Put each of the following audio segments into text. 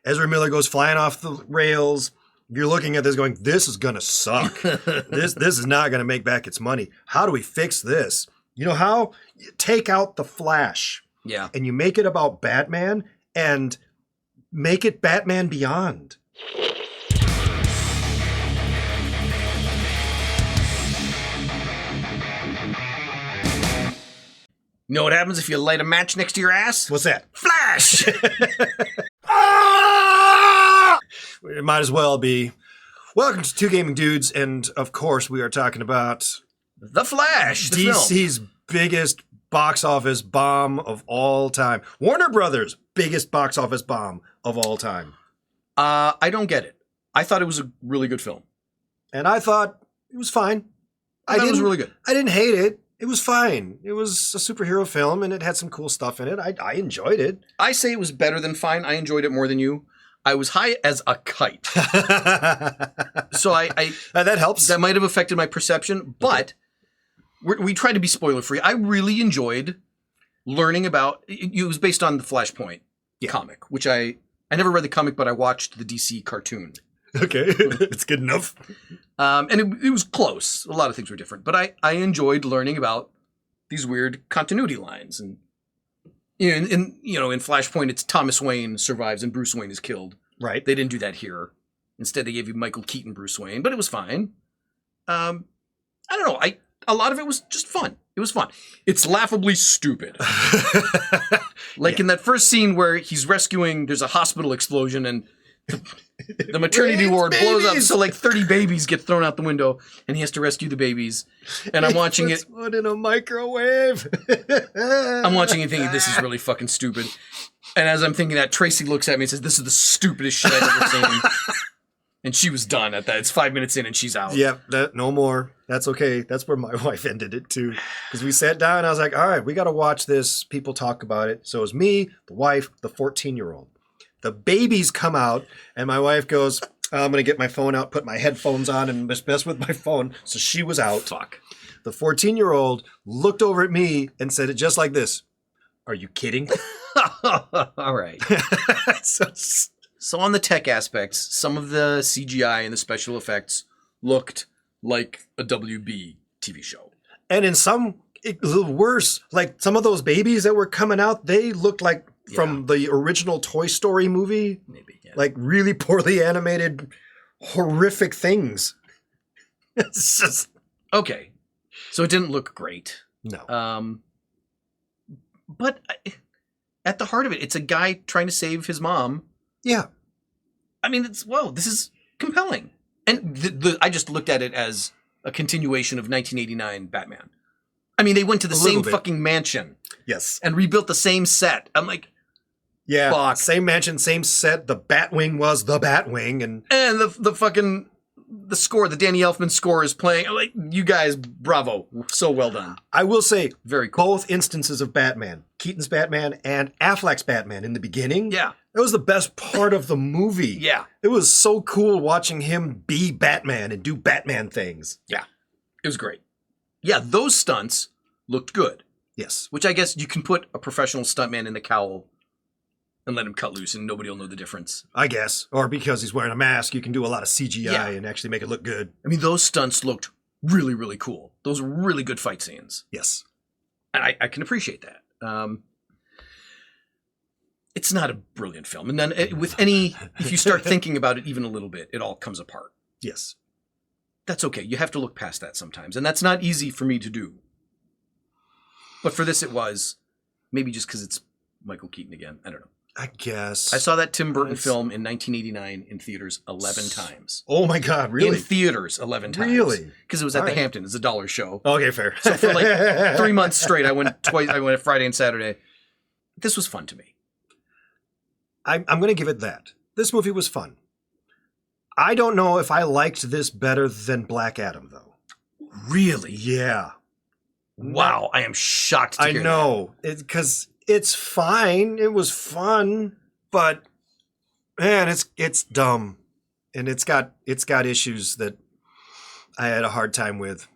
Ezra Miller goes flying off the rails. You're looking at this going, this is going to suck. This is not going to make back its money. How do we fix this? You know how? You take out the Flash. Yeah. And you make it about Batman and make it Batman Beyond. You know what happens if you light a match next to your ass? What's that? Flash! It might as well be. Welcome to Two Gaming Dudes, and of course we are talking about The Flash, the DC's film. biggest box office bomb of all time. Warner Brothers' biggest box office bomb of all time. I don't get it. I thought it was a really good film. And I thought it was fine. I thought it was really good. I didn't hate it. It was fine. It was a superhero film, and it had some cool stuff in it. I enjoyed it. I say it was better than fine. I enjoyed it more than you. I was high as a kite. So that helps. That might have affected my perception, but we try to be spoiler-free. I really enjoyed learning about... It was based on the Flashpoint comic, which I never read the comic, but I watched the DC cartoon. Okay, it's good enough. And it was close. A lot of things were different, but I enjoyed learning about these weird continuity lines. And in Flashpoint, it's Thomas Wayne survives and Bruce Wayne is killed. Right. They didn't do that here. Instead, they gave you Michael Keaton Bruce Wayne, but it was fine. I don't know. A lot of it was just fun. It was fun. It's laughably stupid. In that first scene where he's rescuing, there's a hospital explosion and the maternity ward blows up, so 30 babies get thrown out the window, and he has to rescue the babies. And I'm watching it. One in a microwave. I'm watching it thinking, this is really fucking stupid. And as I'm thinking that, Tracy looks at me and says, this is the stupidest shit I've ever seen. And she was done at that. It's 5 minutes in and she's out. Yep, no more. That's okay. That's where my wife ended it too. Because we sat down and I was like, all right, we got to watch this. People talk about it. So it was me, the wife, the 14-year-old. The babies come out, and my wife goes, I'm going to get my phone out, put my headphones on, and mess with my phone. So she was out. Fuck. The 14-year-old looked over at me and said it just like this. Are you kidding? All right. So on the tech aspects, some of the CGI and the special effects looked like a WB TV show. And in some, a little worse. Like some of those babies that were coming out, they looked like from the original Toy Story movie. Maybe, yeah. Like really poorly animated, horrific things. It's just... Okay. So it didn't look great. No. But at the heart of it, it's a guy trying to save his mom. Yeah. I mean, this is compelling. And I just looked at it as a continuation of 1989 Batman. I mean, they went to the same fucking mansion. Yes. And rebuilt the same set. I'm like, yeah, fuck. Same mansion, same set. The Batwing was the Batwing. And the fucking, the score, the Danny Elfman score is playing. I'm like, you guys, bravo. So well done. I will say, very cool. Both instances of Batman, Keaton's Batman and Affleck's Batman in the beginning. Yeah. That was the best part of the movie. Yeah. It was so cool watching him be Batman and do Batman things. Yeah. It was great. Yeah, those stunts looked good. Yes. Which I guess you can put a professional stuntman in the cowl and let him cut loose and nobody will know the difference. I guess. Or because he's wearing a mask, you can do a lot of CGI and actually make it look good. I mean, those stunts looked really, really cool. Those were really good fight scenes. Yes. And I can appreciate that. It's not a brilliant film. And then if you start thinking about it even a little bit, it all comes apart. Yes. That's okay. You have to look past that sometimes. And that's not easy for me to do. But for this, it was. Maybe just because it's Michael Keaton again. I don't know. I guess. I saw that Tim Burton film in 1989 in theaters 11 times. Oh my God, really? In theaters 11 times. Really? Because it was at the Hampton. It's a $1 show. Okay, fair. So for 3 months straight, I went twice. I went Friday and Saturday. This was fun to me. I'm going to give it that. This movie was fun. I don't know if I liked this better than Black Adam, though. Really? Yeah. Wow, I am shocked to hear I know. Because it's fine. It was fun. But, man, it's dumb. And it's got issues that I had a hard time with.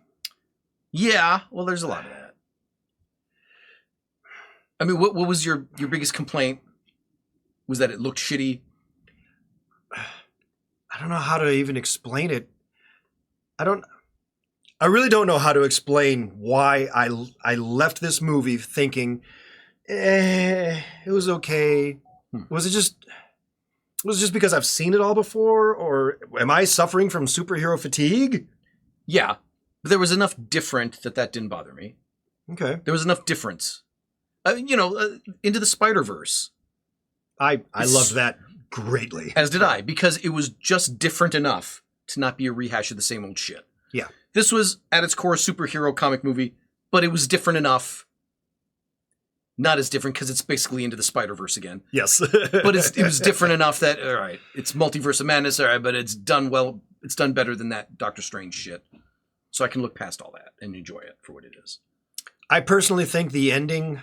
Yeah, well, there's a lot of that. I mean, what was your biggest complaint? Was that it looked shitty? I don't know how to even explain it. I really don't know how to explain why I left this movie thinking, it was okay. Was it just because I've seen it all before, or am I suffering from superhero fatigue? Yeah, but there was enough different that didn't bother me. Okay. There was enough difference. Into the Spider-Verse. I loved that greatly. As did I, because it was just different enough to not be a rehash of the same old shit. Yeah. This was, at its core, a superhero comic movie, but it was different enough. Not as different, because it's basically Into the Spider-Verse again. Yes. But it was different enough that, all right, it's Multiverse of Madness, all right, but it's done well. It's done better than that Doctor Strange shit. So I can look past all that and enjoy it for what it is. I personally think the ending,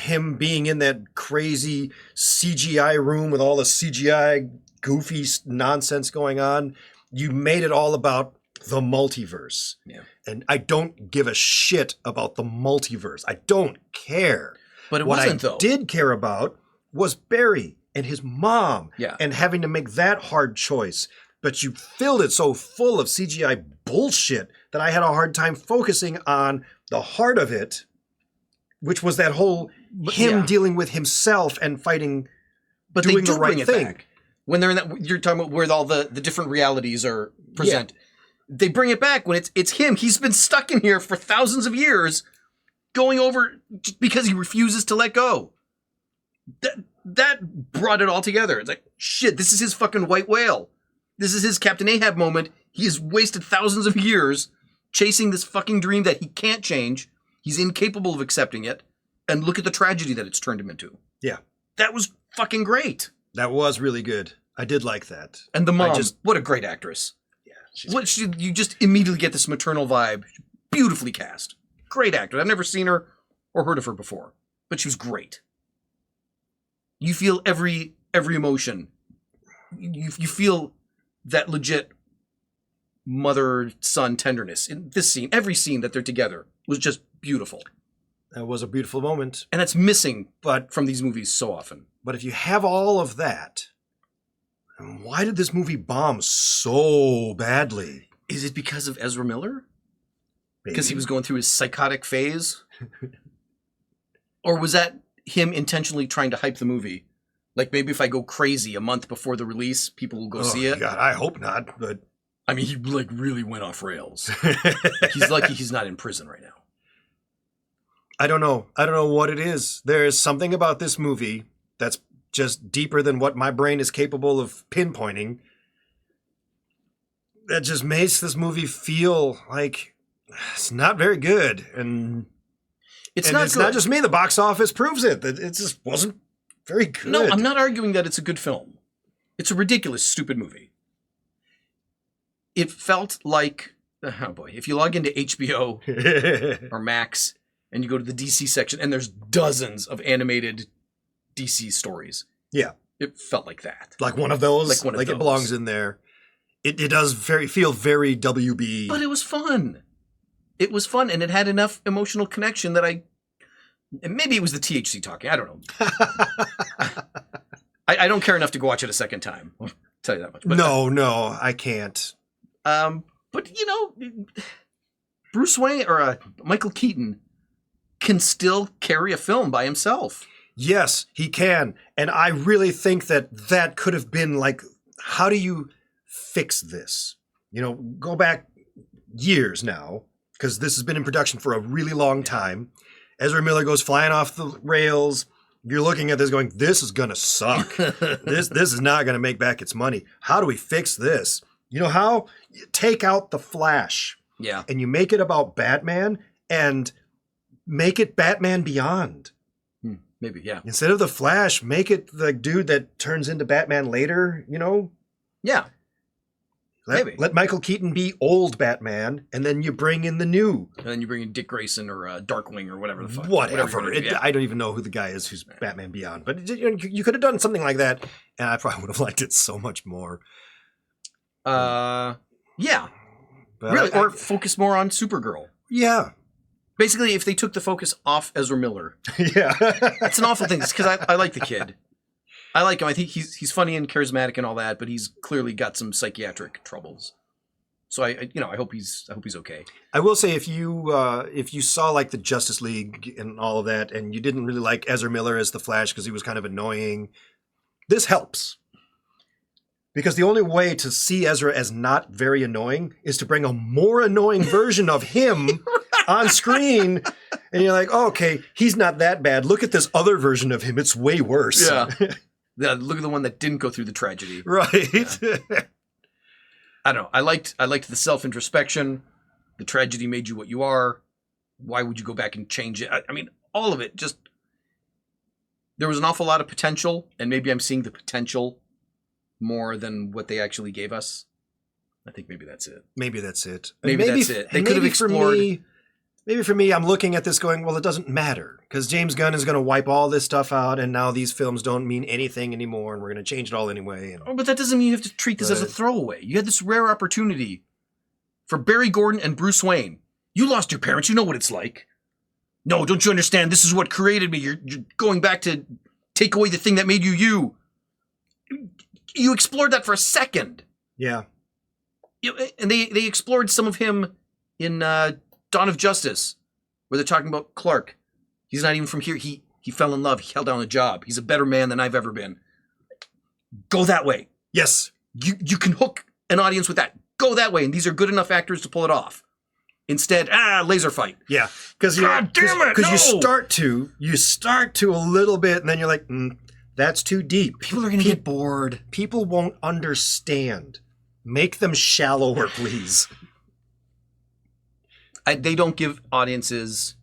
him being in that crazy CGI room with all the CGI goofy nonsense going on, you made it all about the multiverse. Yeah. And I don't give a shit about the multiverse. I don't care. But it what wasn't, I though. did care about was Barry and his mom. Yeah. And having to make that hard choice. But you filled it so full of CGI bullshit that I had a hard time focusing on the heart of it, which was that whole him dealing with himself and fighting, but doing they do the right bring it thing. Back. When they're in that, you're talking about where all the different realities are present. Yeah. They bring it back when it's him. He's been stuck in here for thousands of years, going over because he refuses to let go. That brought it all together. It's like, shit, this is his fucking white whale. This is his Captain Ahab moment. He has wasted thousands of years chasing this fucking dream that he can't change. He's incapable of accepting it. And look at the tragedy that it's turned him into. Yeah. That was fucking great. That was really good. I did like that. And the mom, what a great actress. Yeah. You just immediately get this maternal vibe. Beautifully cast. Great actor. I've never seen her or heard of her before. But she was great. You feel every emotion. You feel that legit mother-son tenderness in this scene. Every scene that they're together was just beautiful. That was a beautiful moment. And that's missing from these movies so often. But if you have all of that, why did this movie bomb so badly? Is it because of Ezra Miller? Because he was going through his psychotic phase? Or was that him intentionally trying to hype the movie? Like, maybe if I go crazy a month before the release, people will go see it? God, I hope not, but... I mean, he, really went off rails. He's lucky he's not in prison right now. I don't know. I don't know what it is. There is something about this movie that's just deeper than what my brain is capable of pinpointing. That just makes this movie feel like it's not very good. And it's not just me. The box office proves it. That it just wasn't very good. No, I'm not arguing that it's a good film. It's a ridiculous, stupid movie. It felt like, oh boy, if you log into HBO or Max and you go to the DC section and there's dozens of animated DC stories. Yeah. It felt like that. Like one of those? Like it belongs in there. It does feel very WB. But it was fun. It was fun, and it had enough emotional connection that and maybe it was the THC talking. I don't know. I don't care enough to go watch it a second time. I'll tell you that much. But, no, I can't. But, Bruce Wayne or Michael Keaton can still carry a film by himself. Yes, he can. And I really think that could have been like, how do you fix this? Go back years now, because this has been in production for a really long time. Ezra Miller goes flying off the rails. You're looking at this going, this is going to suck. This is not going to make back its money. How do we fix this? You know how? You take out the Flash. Yeah. And you make it about Batman and make it Batman Beyond. Maybe, yeah. Instead of the Flash, make it the dude that turns into Batman later, Yeah. Maybe. Let Michael Keaton be old Batman, and then you bring in the new. And then you bring in Dick Grayson or Darkwing or whatever the fuck. Whatever. I don't even know who the guy is who's Batman Beyond. But you could have done something like that, and I probably would have liked it so much more. Yeah. But really, or focus more on Supergirl. Yeah. Basically, if they took the focus off Ezra Miller. Yeah. That's an awful thing. It's because I like the kid. I like him. I think he's funny and charismatic and all that, but he's clearly got some psychiatric troubles. So I hope he's okay. I will say if you saw like the Justice League and all of that, and you didn't really like Ezra Miller as the Flash because he was kind of annoying, this helps. Because the only way to see Ezra as not very annoying is to bring a more annoying version of him on screen, and you're like, oh, okay, he's not that bad. Look at this other version of him; it's way worse. Yeah. Look at the one that didn't go through the tragedy. Right. Yeah. I don't know. I liked the self-introspection. The tragedy made you what you are. Why would you go back and change it? I mean, all of it. Just there was an awful lot of potential, and maybe I'm seeing the potential more than what they actually gave us. I think maybe that's it. Maybe that's it. Maybe that's it. They could have explored. Maybe for me, I'm looking at this going, well, it doesn't matter because James Gunn is going to wipe all this stuff out, and now these films don't mean anything anymore, and we're going to change it all anyway. And, oh, but that doesn't mean you have to treat this as a throwaway. You had this rare opportunity for Barry Gordon and Bruce Wayne. You lost your parents. You know what it's like. No, don't you understand? This is what created me. You're going back to take away the thing that made you you. You explored that for a second. Yeah. And they explored some of him in Dawn of Justice, where they're talking about Clark. He's not even from here. He fell in love. He held down a job. He's a better man than I've ever been. Go that way. Yes. You can hook an audience with that. Go that way. And these are good enough actors to pull it off. Instead, laser fight. Yeah. Because you start to a little bit, and then you're like, that's too deep. People are going to get bored. People won't understand. Make them shallower, please. They don't give audiences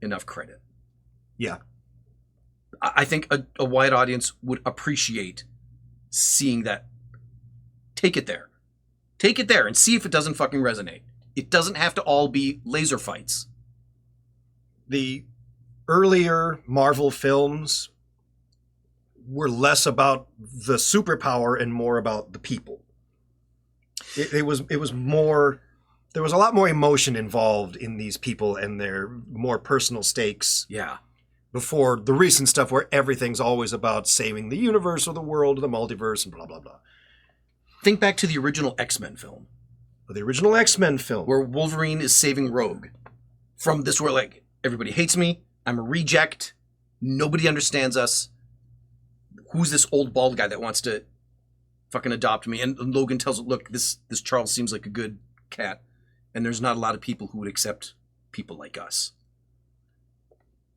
enough credit. Yeah. I think a wide audience would appreciate seeing that. Take it there. Take it there and see if it doesn't fucking resonate. It doesn't have to all be laser fights. The earlier Marvel films were less about the superpower and more about the people. It was more. There was a lot more emotion involved in these people and their more personal stakes. Yeah. Before the recent stuff where everything's always about saving the universe or the world or the multiverse and blah, blah, blah. Think back to the original X-Men film. The original X-Men film. Where Wolverine is saving Rogue from this world. Like, everybody hates me. I'm a reject. Nobody understands us. Who's this old bald guy that wants to fucking adopt me? And Logan tells it, look, this Charles seems like a good cat. And there's not a lot of people who would accept people like us.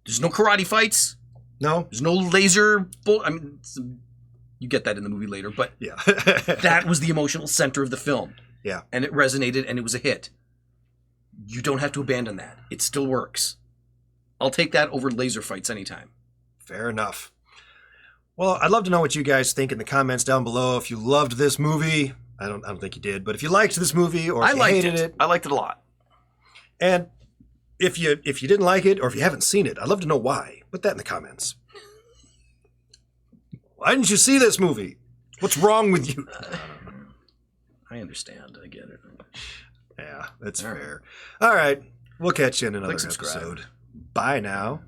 There's no karate fights. No. There's no laser. I mean, you get that in the movie later, but yeah. That was the emotional center of the film. Yeah. And it resonated and it was a hit. You don't have to abandon that. It still works. I'll take that over laser fights anytime. Fair enough. Well, I'd love to know what you guys think in the comments down below. If you loved this movie, I don't think you did, but if you liked this movie or if you hated it. I liked it a lot. And if you didn't like it or if you haven't seen it, I'd love to know why. Put that in the comments. Why didn't you see this movie? What's wrong with you? I understand. I get it. Yeah, that's fair. All right. We'll catch you in another episode. Bye now.